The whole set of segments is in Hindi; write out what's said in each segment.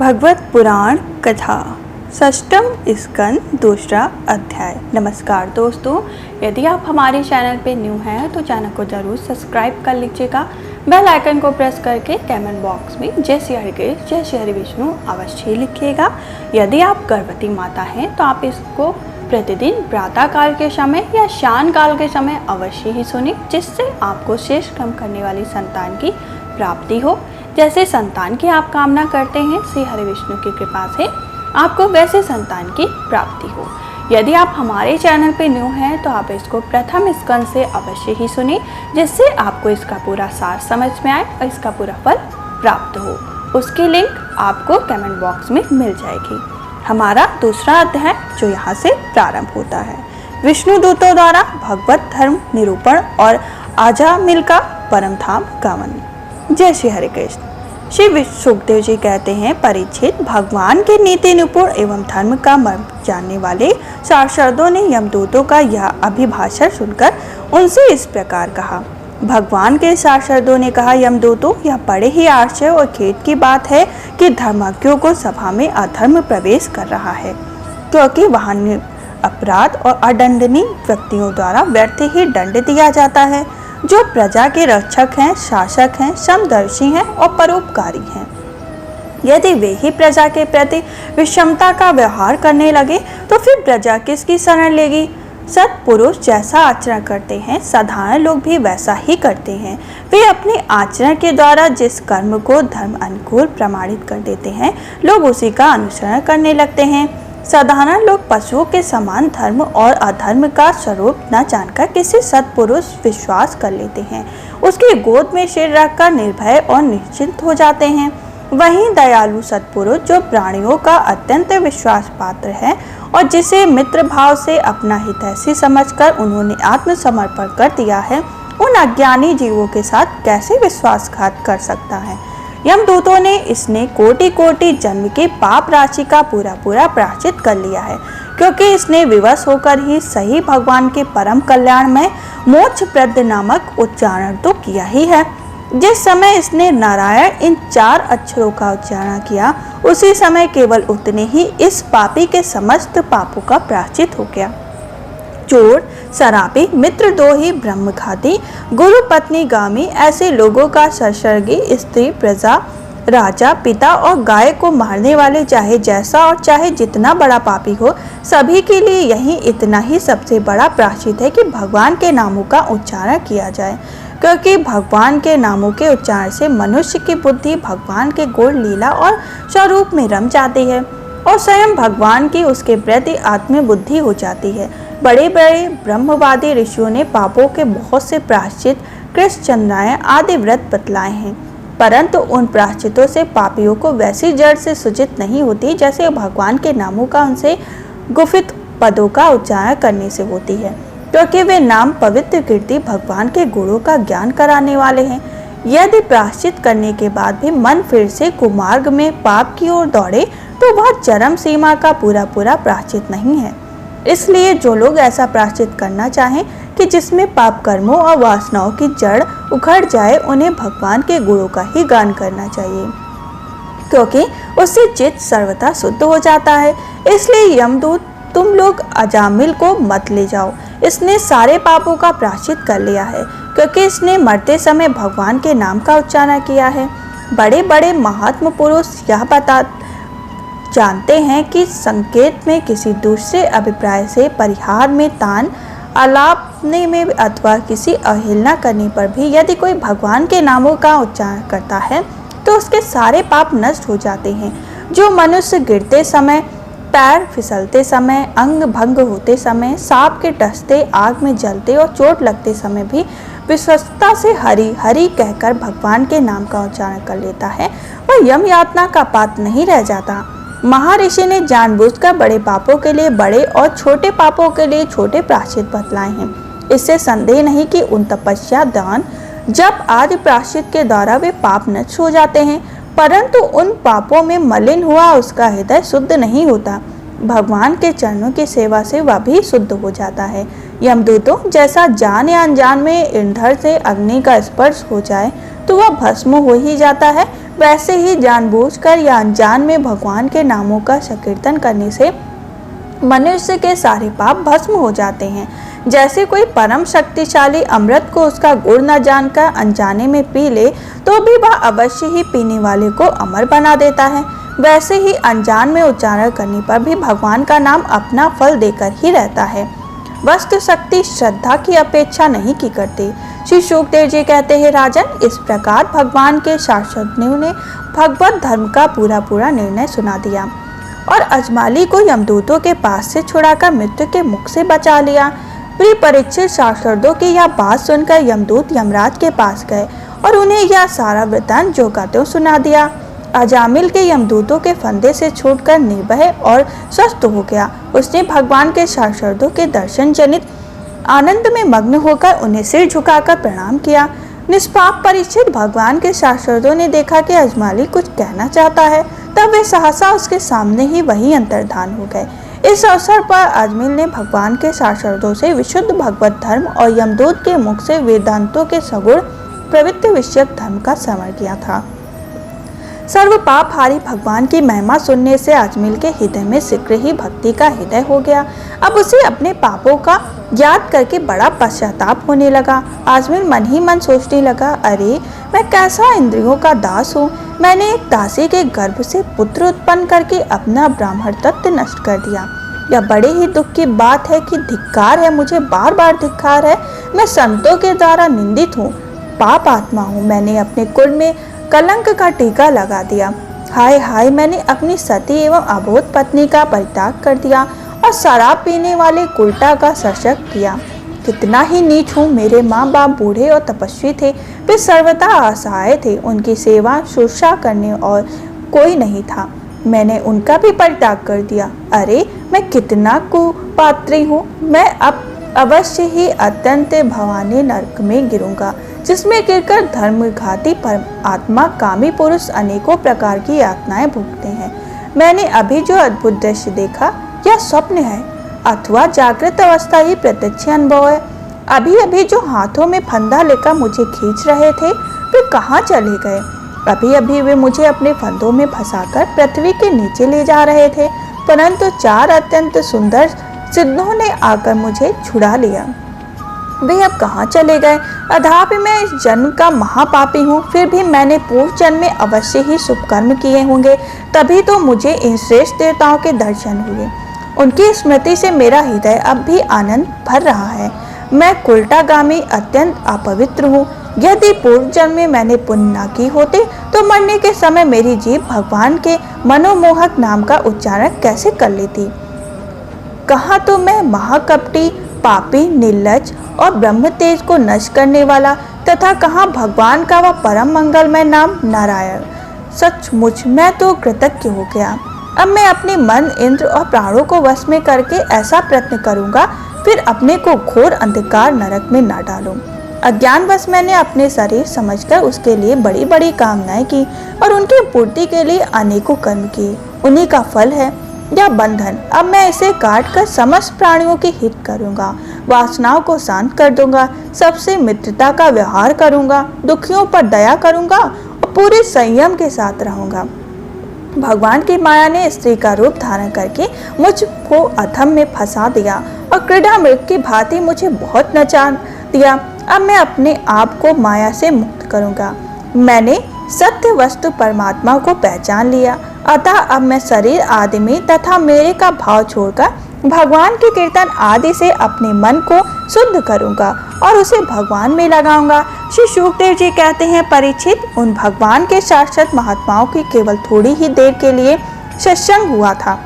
भगवत पुराण कथा षष्ठम स्कंद दूसरा अध्याय। नमस्कार दोस्तों, यदि आप हमारे चैनल पे न्यू हैं तो चैनल को ज़रूर सब्सक्राइब कर लीजिएगा। बेल आइकन को प्रेस करके कमेंट बॉक्स में जय श्री हरि जय श्री हरि विष्णु अवश्य लिखिएगा। यदि आप गर्भवती माता हैं तो आप इसको प्रतिदिन प्रातः काल के समय या शाम काल के समय अवश्य ही सुनें, जिससे आपको शेष कम करने वाली संतान की प्राप्ति हो। जैसे संतान की आप कामना करते हैं, श्री हरि विष्णु की कृपा से आपको वैसे संतान की प्राप्ति हो। यदि आप हमारे चैनल पे न्यू हैं तो आप इसको प्रथम स्कंद से अवश्य ही सुनें, जिससे आपको इसका पूरा सार समझ में आए और इसका पूरा फल प्राप्त हो। उसकी लिंक आपको कमेंट बॉक्स में मिल जाएगी। हमारा दूसरा अध्याय जो यहाँ से प्रारंभ होता है, विष्णु दूतों द्वारा भगवत धर्म निरूपण और आजामिल का परम धाम गमन। जय श्री हरि कृष्ण। श्री सुखदेव जी कहते हैं, परीक्षित, भगवान के नीति निपुण एवं धर्म का मर्म जानने वाले पार्षदों ने यमदूतों का यह अभिभाषण सुनकर उनसे इस प्रकार कहा। भगवान के पार्षदों ने कहा, यमदूतों, यह बड़े ही आश्चर्य और खेद की बात है कि धर्मज्ञों को सभा में अधर्म प्रवेश कर रहा है, क्योंकि वहाँ अपराध और अदंडनीय व्यक्तियों द्वारा व्यर्थ ही दंड दिया जाता है, जो प्रजा के रक्षक हैं, शासक हैं, समदर्शी हैं और परोपकारी हैं। यदि वे ही प्रजा के प्रति विषमता का व्यवहार करने लगे तो फिर प्रजा किसकी शरण लेगी? सत्पुरुष जैसा आचरण करते हैं, साधारण लोग भी वैसा ही करते हैं। वे अपने आचरण के द्वारा जिस कर्म को धर्म अनुकूल प्रमाणित कर देते हैं, लोग उसी का अनुसरण करने लगते हैं। साधारण लोग पशुओं के समान धर्म और अधर्म का स्वरूप न जानकर किसी सत्पुरुष विश्वास कर लेते हैं, उसकी गोद में सिर रखकर निर्भय और निश्चिंत हो जाते हैं। वहीं दयालु सत्पुरुष, जो प्राणियों का अत्यंत विश्वास पात्र है और जिसे मित्र भाव से अपना हितैषी समझकर उन्होंने आत्मसमर्पण कर दिया है, उन अज्ञानी जीवों के साथ कैसे विश्वासघात कर सकता है? यमदूतों ने इसने कोटि कोटि जन्म के पाप राशि का पूरा प्रायश्चित कर लिया है, क्योंकि इसने विवश होकर ही सही भगवान के परम कल्याण में मोक्षप्रद नामक उच्चारण तो किया ही है। जिस समय इसने नारायण इन 4 अक्षरों का उच्चारण किया, उसी समय केवल उतने ही इस पापी के समस्त पापों का प्रायश्चित हो गया। चोर, शराबी, मित्रद्रोही, ब्रह्मघाती, गुरु पत्नी गामी ऐसे लोगों का सत्सर्गी, स्त्री, प्रजा, राजा, पिता और गाय को मारने वाले चाहे जैसा और चाहे जितना बड़ा पापी हो, सभी के लिए यही इतना ही सबसे बड़ा प्रायश्चित है कि भगवान के नामों का उच्चारण किया जाए, क्योंकि भगवान के नामों के उच्चारण से मनुष्य की बुद्धि भगवान के गुण, लीला और स्वरूप में रम जाती है और स्वयं भगवान की उसके प्रति आत्मबुद्धि हो जाती है। बड़े बड़े ब्रह्मवादी ऋषियों ने पापों के बहुत से प्रायश्चित, कृष्ण चंद्रायण आदि व्रत बतलाए हैं, परंतु उन प्रायश्चितों से पापियों को वैसी जड़ से सूचित नहीं होती जैसे भगवान के नामों का उनसे गुफित पदों का उच्चारण करने से होती है, क्योंकि वे नाम पवित्र कीर्ति भगवान के गुणों का ज्ञान कराने वाले हैं। यदि प्रायश्चित करने के बाद भी मन फिर से कुमार्ग में पाप की ओर दौड़े तो वह चरम सीमा का पूरा प्रायश्चित नहीं है। इसलिए जो लोग ऐसा प्रायश्चित करना चाहें कि जिसमें पाप कर्मों और वासनाओं की जड़ उखड़ जाए, उन्हें भगवान के गुणों का ही गान करना चाहिए, क्योंकि उससे चित्त सर्वथा शुद्ध हो जाता है। इसलिए यमदूत, तुम लोग अजामिल को मत ले जाओ, इसने सारे पापों का प्रायश्चित कर लिया है, क्योंकि इसने मरते समय भगवान के नाम का उच्चारण किया है। बड़े बड़े महात्मा पुरुष यह जानते हैं कि संकेत में किसी दूसरे अभिप्राय से परिहार में तान आलापने में अथवा किसी अवहेलना करने पर भी यदि कोई भगवान के नामों का उच्चारण करता है तो उसके सारे पाप नष्ट हो जाते हैं। जो मनुष्य गिरते समय, पैर फिसलते समय, अंग भंग होते समय, सांप के डसते, आग में जलते और चोट लगते समय भी विश्वस्तता से हरि हरि कहकर भगवान के नाम का उच्चारण कर लेता है, वह यम यातना का पात्र नहीं रह जाता। महर्षि ने जानबूझकर बड़े पापों के लिए बड़े और छोटे पापों के लिए छोटे प्रायश्चित बतलाए हैं। इससे संदेह नहीं कि उन तपस्या, दान, जप आदि प्रायश्चित के द्वारा वे पाप नष्ट हो जाते हैं, परंतु उन पापों में मलिन हुआ उसका हृदय शुद्ध नहीं होता। भगवान के चरणों की सेवा से वह भी शुद्ध हो जाता है। यमदूतों, जैसा जान या अनजान में ईंधन से अग्नि का स्पर्श हो जाए तो वह भस्म हो ही जाता है, वैसे ही जानबूझकर या अनजान में भगवान के नामों का संकीर्तन करने से मनुष्य के सारे पाप भस्म हो जाते हैं। जैसे कोई परम शक्तिशाली अमृत को उसका गुण न जानकर अनजाने में पी ले तो भी वह अवश्य ही पीने वाले को अमर बना देता है, वैसे ही अनजान में उच्चारण करने पर भी भगवान का नाम अपना फल देकर ही रहता है। वस्तु शक्ति श्रद्धा की अपेक्षा नहीं की करती। श्री शुकदेव जी कहते हैं, राजन, इस प्रकार भगवान के शास्त्रज्ञों ने भगवत धर्म का पूरा निर्णय सुना दिया और अजमाली को यमदूतों के पास से छुड़ाकर मृत्यु के मुख से बचा लिया। प्रिय परीक्षित, शास्त्रज्ञों की यह बात सुनकर यमदूत यमराज के पास गए और उन्हें यह सारा वृतांत जो का त्यों सुना दिया। अजामिल के यमदूतों के फंदे से छूटकर निर्भय और स्वस्थ हो गया। उसने भगवान के शास्त्रज्ञों के दर्शन जनित आनंद में मग्न होकर उन्हें सिर झुकाकर प्रणाम किया। निष्पाप परीक्षित, भगवान के शास्त्रज्ञों ने देखा कि अजमाली कुछ कहना चाहता है, तब वे सहसा उसके सामने ही वही अंतर्धान हो गए। इस अवसर पर अजमिल ने भगवान के शास्त्रज्ञों से विशुद्ध भगवत धर्म और यमदूत के मुख से वेदांतों के सगुण प्रवृत्ति विषयक धर्म का श्रवण किया था। सर्व पाप हारी भगवान की महिमा सुनने से अजमिल के हृदय में शीघ्र ही भक्ति का हृदय हो गया। अब उसे अपने पापों का याद करके बड़ा पश्चाताप होने लगा। अजमिल मन ही मन सोचने लगा, अरे मैं कैसा इंद्रियों का दास हूँ। मैंने एक दासी के गर्भ से पुत्र उत्पन्न करके अपना ब्राह्मण तत्व नष्ट कर दिया। यह बड़े ही दुख की बात है कि धिक्कार है, मुझे बार बार धिक्कार है। मैं संतों के द्वारा निंदित हूँ, पाप आत्मा हूँ। मैंने अपने कुल में कलंक का टीका लगा दिया। हाय हाय, मैंने अपनी सती एवं अबोध पत्नी का परित्याग कर दिया और शराब पीने वाले उल्टा का सशक्त किया। कितना ही नीच हूँ। मेरे माँ बाप बूढ़े और तपस्वी थे, वे सर्वथा असहाय थे, उनकी सेवा शुश्रूषा करने और कोई नहीं था। मैंने उनका भी परित्याग कर दिया। अरे मैं कितना कुपात्री हूँ। मैं अब अवश्य ही अत्यंत भवानी नरक में गिरूंगा, जिसमें गिरकर धर्मघाती परम आत्मा कामी पुरुष अनेकों प्रकार की यातनाएं भुगते हैं। मैंने अभी जो अद्भुत दृश्य देखा, यह स्वप्न है अथवा जागृत अवस्था ही प्रत्यक्ष अनुभव है। अभी अभी जो हाथों में फंदा लेकर मुझे खींच रहे थे, वे कहाँ चले गए? अभी अभी वे मुझे अपने फंदों में फंसाकर पृथ्वी के नीचे ले जा रहे थे, परंतु 4 अत्यंत सुंदर सिद्धों ने आकर मुझे छुड़ा लिया। वे अब कहाँ चले गए? अथापि मैं इस जन्म का महापापी हूँ, फिर भी मैंने पूर्व जन्म में अवश्य ही शुभ कर्म किए होंगे, तभी तो मुझे इन श्रेष्ठ देवताओं के दर्शन हुए। उनकी स्मृति से मेरा हृदय अब भी आनंद भर रहा है। मैं कुलटागामी अत्यंत अपवित्र हूँ। यदि पूर्व जन्म में मैंने पुण्य न की होते तो मरने के समय मेरी जीभ भगवान के मनोमोहक नाम का उच्चारण कैसे कर लेती। कहाँ तो मैं महाकपटी, पापी, निर्लज और ब्रह्म तेज को नष्ट करने वाला, तथा कहाँ भगवान का वह परम मंगलमय नाम नारायण। सचमुच मैं तो कृतज्ञ हो गया। अब मैं अपने मन, इंद्र और प्राणों को वश में करके ऐसा प्रयत्न करूंगा, फिर अपने को घोर अंधकार नरक में न डालूं। अज्ञानवश मैंने अपने शरीर समझकर उसके लिए बड़ी बड़ी कामनाएं की और उनकी पूर्ति के लिए अनेकों कर्म किए। उन्हीं का फल है यह बंधन। अब मैं इसे काट कर समस्त प्राणियों के हित करूंगा, वासनाओं को शांत कर दूंगा, सबसे मित्रता का व्यवहार करूंगा, दुखियों पर दया करूंगा और पूरे संयम के साथ रहूंगा। भगवान की माया ने स्त्री का रूप धारण करके मुझको अधम में फंसा दिया और क्रीड़ा मृग की भांति मुझे बहुत नचा दिया। अब मैं अपने आप को माया से मुक्त करूंगा। मैंने सत्य वस्तु परमात्मा को पहचान लिया, अतः अब मैं शरीर आदि में तथा मेरे का भाव छोड़कर भगवान के कीर्तन आदि से अपने मन को शुद्ध करूंगा और उसे भगवान में लगाऊंगा। श्री शुकदेव जी कहते हैं, परीक्षित, उन भगवान के शाश्वत महात्माओं की केवल थोड़ी ही देर के लिए सत्संग हुआ था।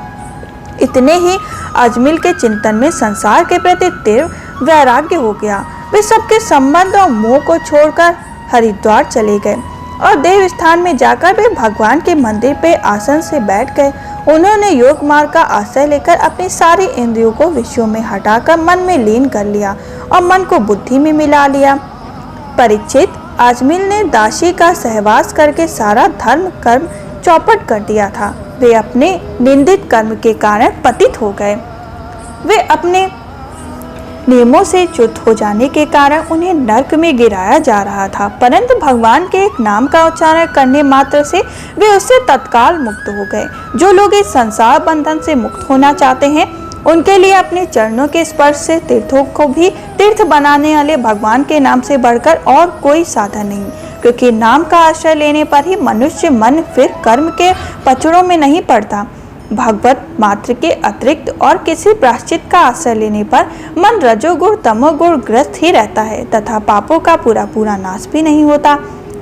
इतने ही अजमिल के चिंतन में संसार के प्रति तीव्र वैराग्य हो गया। वे सबके संबंध और मोह को छोड़कर हरिद्वार चले गए और देव स्थान में जाकर वे भगवान के मंदिर पे आसन से बैठ गए। उन्होंने योग मार्ग का आश्रय लेकर अपनी सारी इंद्रियों को विषयों में हटाकर मन में लीन कर लिया और मन को बुद्धि में मिला लिया। परीक्षित, अजमिल ने दासी का सहवास करके सारा धर्म कर्म चौपट कर दिया था। वे अपने निंदित कर्म के कारण पतित हो गए। वे अपने नियमों से च्युत हो जाने के कारण उन्हें नरक में गिराया जा रहा था, परंतु भगवान के एक नाम का उच्चारण करने मात्र से वे उससे तत्काल मुक्त हो गए। जो लोग इस संसार बंधन से मुक्त होना चाहते हैं, उनके लिए अपने चरणों के स्पर्श से तीर्थों को भी तीर्थ बनाने वाले भगवान के नाम से बढ़कर और कोई साधन नहीं, क्योंकि नाम का आश्रय लेने पर ही मनुष्य मन फिर कर्म के पचड़ों में नहीं पड़ता। भगवत मात्र के अतिरिक्त और किसी प्रायश्चित का आश्रय लेने पर मन रजोगुण तमोगुण ग्रस्त ही रहता है तथा पापों का पूरा नाश भी नहीं होता।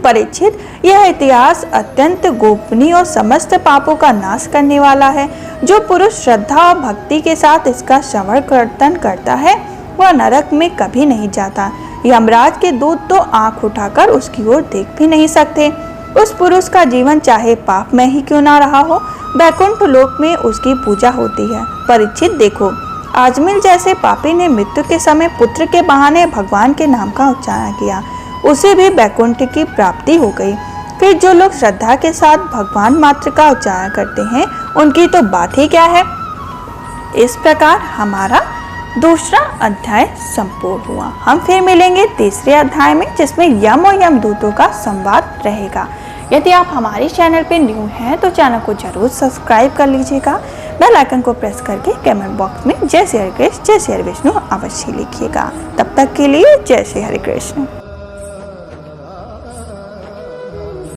परीक्षित, यह इतिहास अत्यंत गोपनीय और समस्त पापों का नाश करने वाला है। जो पुरुष श्रद्धा और भक्ति के साथ इसका श्रवण कीर्तन करता है वह नरक में कभी नहीं जाता। यमराज के दूत तो आंख उठाकर उसकी ओर देख भी नहीं सकते। उस पुरुष का जीवन चाहे पाप में ही क्यों ना रहा हो, वैकुंठ लोक में उसकी पूजा होती है। परीक्षित देखो, आजमिल जैसे पापी ने मृत्यु के समय पुत्र के बहाने भगवान के नाम का उच्चारण किया, उसे भी वैकुंठ की प्राप्ति हो गई। फिर जो लोग श्रद्धा के साथ भगवान मात्र का उच्चारण करते हैं, उनकी तो बात ही क्या है। इस प्रकार हमारा दूसरा अध्याय संपूर्ण हुआ। हम फिर मिलेंगे तीसरे अध्याय में, जिसमें यम और यमदूतों का संवाद रहेगा। यदि आप हमारे चैनल पे न्यू हैं तो चैनल को जरूर सब्सक्राइब कर लीजिएगा। बेल आइकन को प्रेस करके कमेंट बॉक्स में जय श्री हरि कृष्ण जय श्री हरि विष्णु अवश्य लिखिएगा। तब तक के लिए जय श्री हरि कृष्ण।